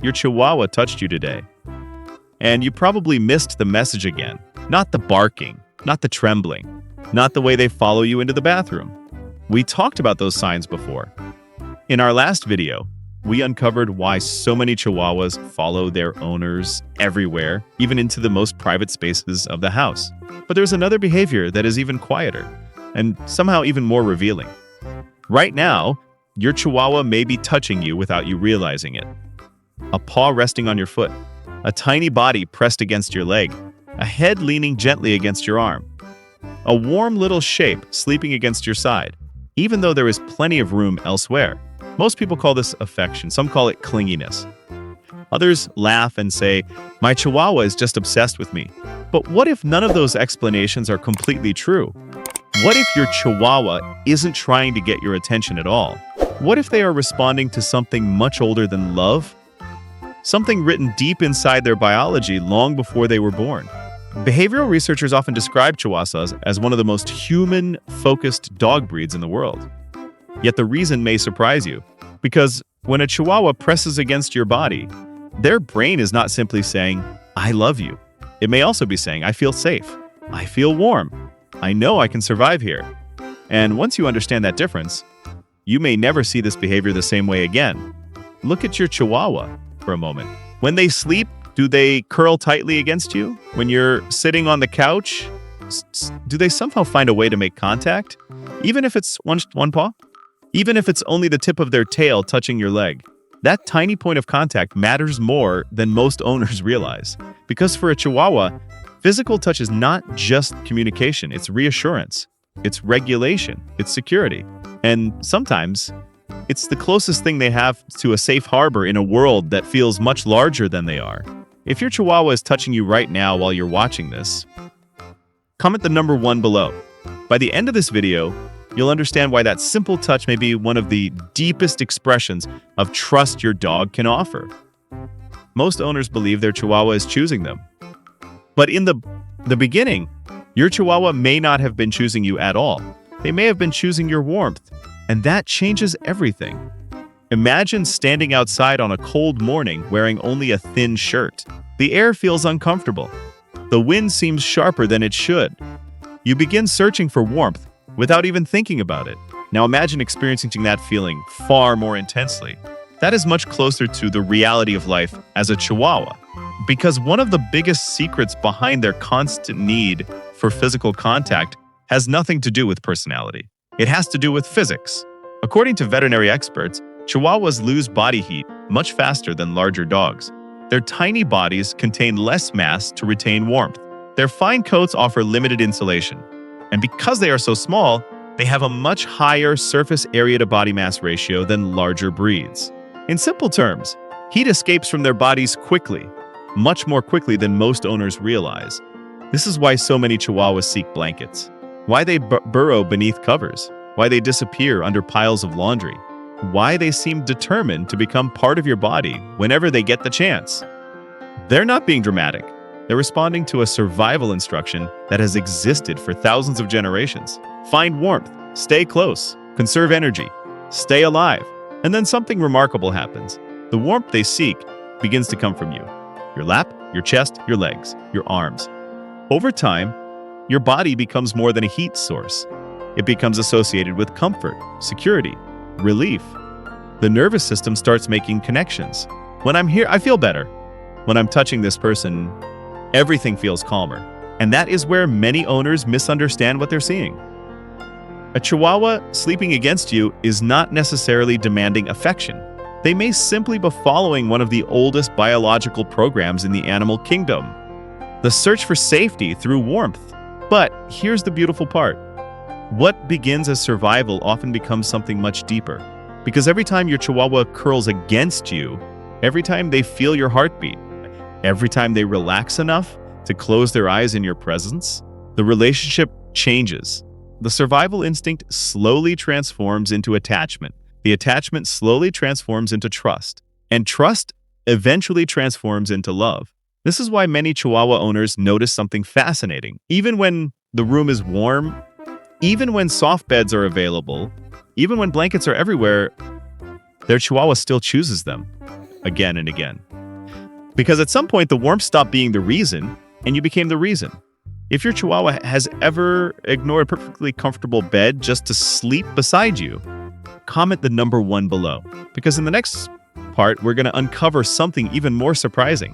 your Chihuahua touched you today. And you probably missed the message again. Not the barking, not the trembling, not the way they follow you into the bathroom. We talked about those signs before. In our last video, we uncovered why so many Chihuahuas follow their owners everywhere, even into the most private spaces of the house. But there's another behavior that is even quieter, and somehow even more revealing. Right now, your Chihuahua may be touching you without you realizing it. A paw resting on your foot, a tiny body pressed against your leg, a head leaning gently against your arm, a warm little shape sleeping against your side, even though there is plenty of room elsewhere. Most people call this affection. Some call it clinginess. Others laugh and say, "My Chihuahua is just obsessed with me." But what if none of those explanations are completely true? What if your Chihuahua isn't trying to get your attention at all? What if they are responding to something much older than love? Something written deep inside their biology long before they were born. Behavioral researchers often describe Chihuahuas as one of the most human-focused dog breeds in the world. Yet the reason may surprise you, because when a Chihuahua presses against your body, their brain is not simply saying, "I love you." It may also be saying, "I feel safe. I feel warm. I know I can survive here." And once you understand that difference, you may never see this behavior the same way again. Look at your Chihuahua for a moment. When they sleep, do they curl tightly against you? When you're sitting on the couch, do they somehow find a way to make contact? Even if it's one paw? Even if it's only the tip of their tail touching your leg? That tiny point of contact matters more than most owners realize. Because for a Chihuahua, physical touch is not just communication, it's reassurance, it's regulation, it's security. And sometimes, it's the closest thing they have to a safe harbor in a world that feels much larger than they are. If your Chihuahua is touching you right now while you're watching this, comment the number 1 below. By the end of this video, you'll understand why that simple touch may be one of the deepest expressions of trust your dog can offer. Most owners believe their Chihuahua is choosing them. But in the beginning, your Chihuahua may not have been choosing you at all. They may have been choosing your warmth, and that changes everything. Imagine standing outside on a cold morning wearing only a thin shirt. The air feels uncomfortable. The wind seems sharper than it should. You begin searching for warmth without even thinking about it. Now imagine experiencing that feeling far more intensely. That is much closer to the reality of life as a Chihuahua. Because one of the biggest secrets behind their constant need for physical contact has nothing to do with personality. It has to do with physics. According to veterinary experts, Chihuahuas lose body heat much faster than larger dogs. Their tiny bodies contain less mass to retain warmth. Their fine coats offer limited insulation. And because they are so small, they have a much higher surface area to body mass ratio than larger breeds. In simple terms, heat escapes from their bodies quickly, much more quickly than most owners realize. This is why so many Chihuahuas seek blankets, why they burrow beneath covers, why they disappear under piles of laundry, why they seem determined to become part of your body whenever they get the chance. They're not being dramatic. They're responding to a survival instruction that has existed for thousands of generations. Find warmth, stay close, conserve energy, stay alive. And then something remarkable happens. The warmth they seek begins to come from you. Your lap, your chest, your legs, your arms. Over time, your body becomes more than a heat source. It becomes associated with comfort, security, relief. The nervous system starts making connections. When I'm here, I feel better. When I'm touching this person, everything feels calmer. And that is where many owners misunderstand what they're seeing. A Chihuahua sleeping against you is not necessarily demanding affection. They may simply be following one of the oldest biological programs in the animal kingdom, the search for safety through warmth. But here's the beautiful part. What begins as survival often becomes something much deeper. Because every time your Chihuahua curls against you, every time they feel your heartbeat, every time they relax enough to close their eyes in your presence, the relationship changes. The survival instinct slowly transforms into attachment. The attachment slowly transforms into trust. And trust eventually transforms into love. This is why many Chihuahua owners notice something fascinating. Even when the room is warm, even when soft beds are available, even when blankets are everywhere, their Chihuahua still chooses them again and again. Because at some point, the warmth stopped being the reason, and you became the reason. If your Chihuahua has ever ignored a perfectly comfortable bed just to sleep beside you, comment the number 1 below. Because in the next part, we're going to uncover something even more surprising.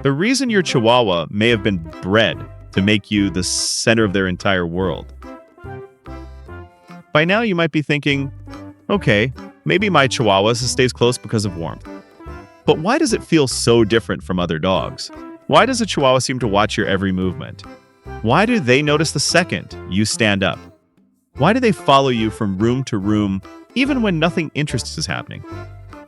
The reason your Chihuahua may have been bred to make you the center of their entire world. By now, you might be thinking, okay, maybe my Chihuahua stays close because of warmth. But why does it feel so different from other dogs? Why does a Chihuahua seem to watch your every movement? Why do they notice the second you stand up? Why do they follow you from room to room, even when nothing interesting is happening?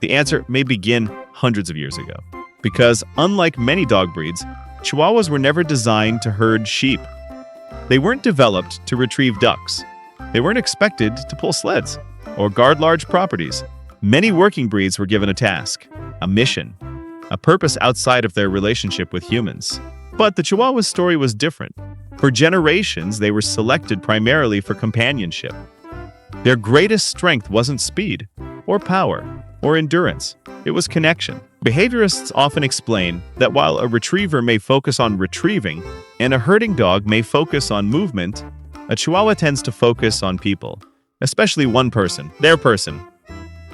The answer may begin hundreds of years ago. Because unlike many dog breeds, Chihuahuas were never designed to herd sheep. They weren't developed to retrieve ducks. They weren't expected to pull sleds or guard large properties. Many working breeds were given a task, a mission, a purpose outside of their relationship with humans. But the Chihuahua's story was different. For generations, they were selected primarily for companionship. Their greatest strength wasn't speed, or power, or endurance. It was connection. Behaviorists often explain that while a retriever may focus on retrieving and a herding dog may focus on movement, a Chihuahua tends to focus on people, especially one person, their person.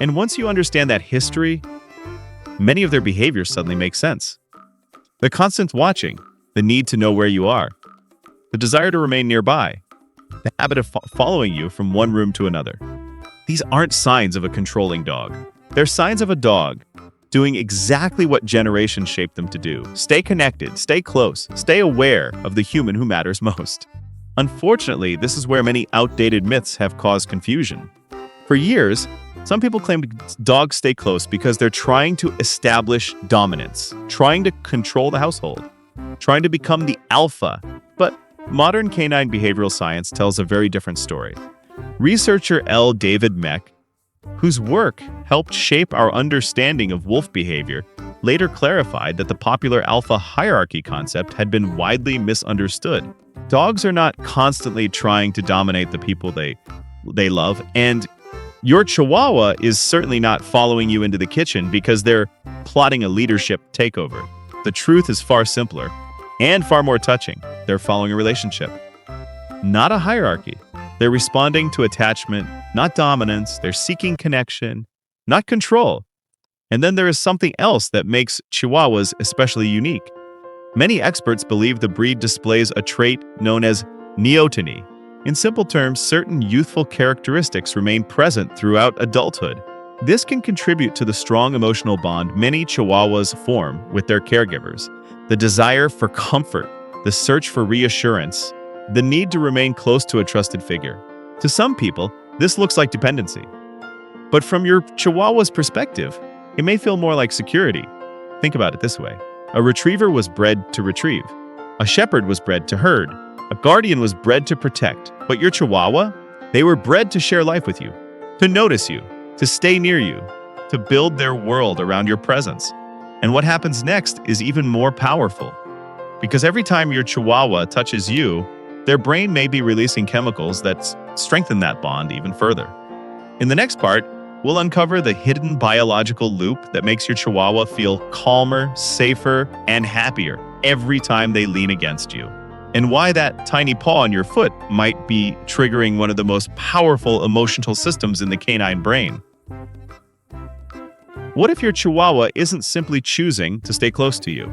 And once you understand that history, many of their behaviors suddenly make sense. The constant watching, the need to know where you are, the desire to remain nearby, the habit of following you from one room to another. These aren't signs of a controlling dog. They're signs of a dog doing exactly what generations shaped them to do. Stay connected, stay close, stay aware of the human who matters most. Unfortunately, this is where many outdated myths have caused confusion. For years, some people claim dogs stay close because they're trying to establish dominance, trying to control the household, trying to become the alpha. But modern canine behavioral science tells a very different story. Researcher L. David Meck, whose work helped shape our understanding of wolf behavior, later clarified that the popular alpha hierarchy concept had been widely misunderstood. Dogs are not constantly trying to dominate the people they love, and your Chihuahua is certainly not following you into the kitchen because they're plotting a leadership takeover. The truth is far simpler and far more touching. They're following a relationship, not a hierarchy. They're responding to attachment, not dominance. They're seeking connection, not control. And then there is something else that makes Chihuahuas especially unique. Many experts believe the breed displays a trait known as neoteny. In simple terms, certain youthful characteristics remain present throughout adulthood. This can contribute to the strong emotional bond many Chihuahuas form with their caregivers. The desire for comfort, the search for reassurance, the need to remain close to a trusted figure. To some people, this looks like dependency. But from your Chihuahua's perspective, it may feel more like security. Think about it this way. A retriever was bred to retrieve. A shepherd was bred to herd. A guardian was bred to protect. But your Chihuahua, they were bred to share life with you, to notice you, to stay near you, to build their world around your presence. And what happens next is even more powerful. Because every time your Chihuahua touches you, their brain may be releasing chemicals that strengthen that bond even further. In the next part, we'll uncover the hidden biological loop that makes your Chihuahua feel calmer, safer, and happier every time they lean against you. And why that tiny paw on your foot might be triggering one of the most powerful emotional systems in the canine brain. What if your Chihuahua isn't simply choosing to stay close to you?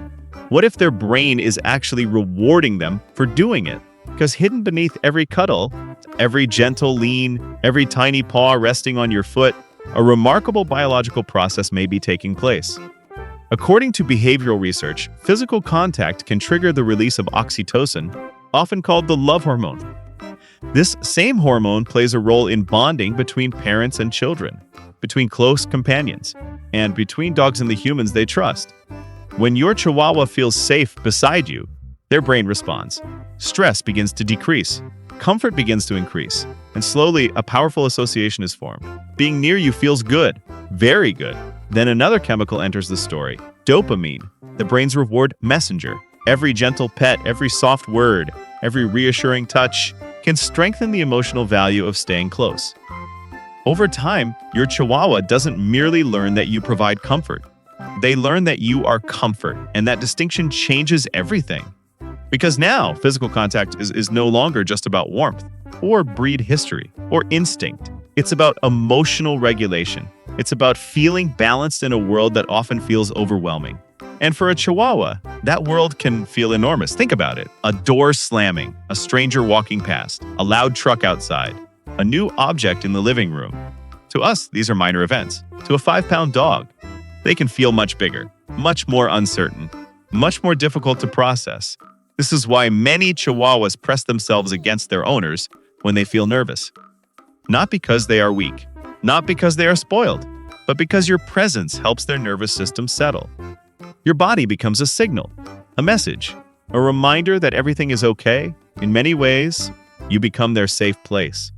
What if their brain is actually rewarding them for doing it? Because hidden beneath every cuddle, every gentle lean, every tiny paw resting on your foot, a remarkable biological process may be taking place. According to behavioral research, physical contact can trigger the release of oxytocin, often called the love hormone. This same hormone plays a role in bonding between parents and children, between close companions, and between dogs and the humans they trust. When your Chihuahua feels safe beside you, their brain responds. Stress begins to decrease. Comfort begins to increase. And slowly, a powerful association is formed. Being near you feels good. Very good. Then another chemical enters the story. Dopamine, the brain's reward messenger. Every gentle pet, every soft word, every reassuring touch can strengthen the emotional value of staying close. Over time, your Chihuahua doesn't merely learn that you provide comfort. They learn that you are comfort, and that distinction changes everything. Because now, physical contact is no longer just about warmth, or breed history, or instinct. It's about emotional regulation. It's about feeling balanced in a world that often feels overwhelming. And for a Chihuahua, that world can feel enormous. Think about it. A door slamming, a stranger walking past, a loud truck outside, a new object in the living room. To us, these are minor events. To a 5-pound dog, they can feel much bigger, much more uncertain, much more difficult to process. This is why many Chihuahuas press themselves against their owners when they feel nervous. Not because they are weak, not because they are spoiled, but because your presence helps their nervous system settle. Your body becomes a signal, a message, a reminder that everything is okay. In many ways, you become their safe place.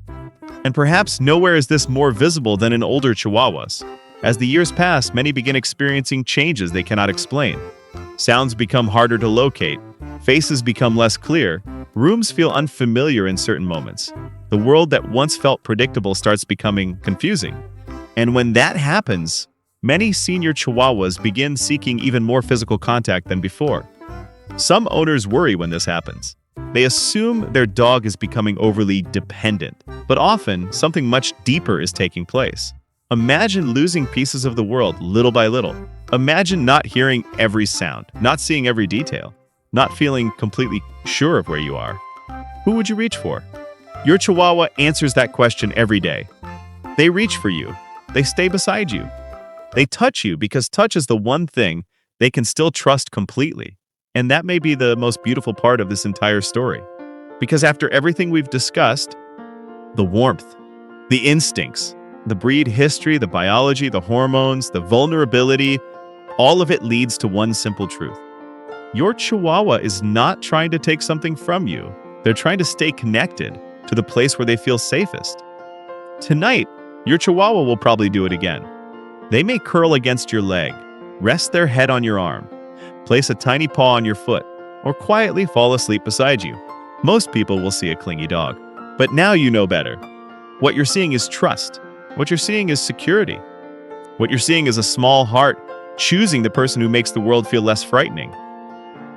And perhaps nowhere is this more visible than in older Chihuahuas. As the years pass, many begin experiencing changes they cannot explain. Sounds become harder to locate, faces become less clear, rooms feel unfamiliar in certain moments. The world that once felt predictable starts becoming confusing. And when that happens, many senior Chihuahuas begin seeking even more physical contact than before. Some owners worry when this happens. They assume their dog is becoming overly dependent, but often something much deeper is taking place. Imagine losing pieces of the world little by little. Imagine not hearing every sound, not seeing every detail, not feeling completely sure of where you are. Who would you reach for? Your Chihuahua answers that question every day. They reach for you. They stay beside you. They touch you because touch is the one thing they can still trust completely. And that may be the most beautiful part of this entire story. Because after everything we've discussed, the warmth, the instincts, the breed history, the biology, the hormones, the vulnerability, all of it leads to one simple truth. Your Chihuahua is not trying to take something from you. They're trying to stay connected to the place where they feel safest. Tonight, your Chihuahua will probably do it again. They may curl against your leg, rest their head on your arm, place a tiny paw on your foot, or quietly fall asleep beside you. Most people will see a clingy dog, but now you know better. What you're seeing is trust. What you're seeing is security. What you're seeing is a small heart choosing the person who makes the world feel less frightening.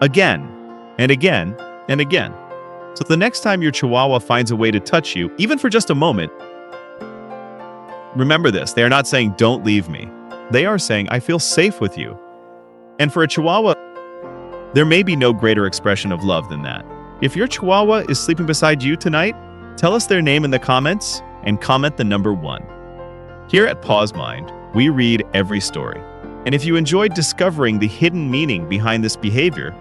Again, and again, and again. So the next time your Chihuahua finds a way to touch you, even for just a moment, remember this, they are not saying, "Don't leave me." They are saying, "I feel safe with you." And for a Chihuahua, there may be no greater expression of love than that. If your Chihuahua is sleeping beside you tonight, tell us their name in the comments and comment the number 1. Here at Paws Mind, we read every story. And if you enjoyed discovering the hidden meaning behind this behavior,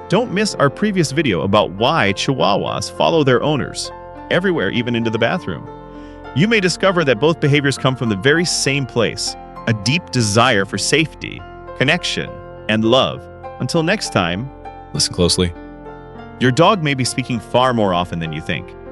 don't miss our previous video about why Chihuahuas follow their owners everywhere, even into the bathroom. You may discover that both behaviors come from the very same place, a deep desire for safety, connection, and love. Until next time, Listen closely. your dog may be speaking far more often than you think.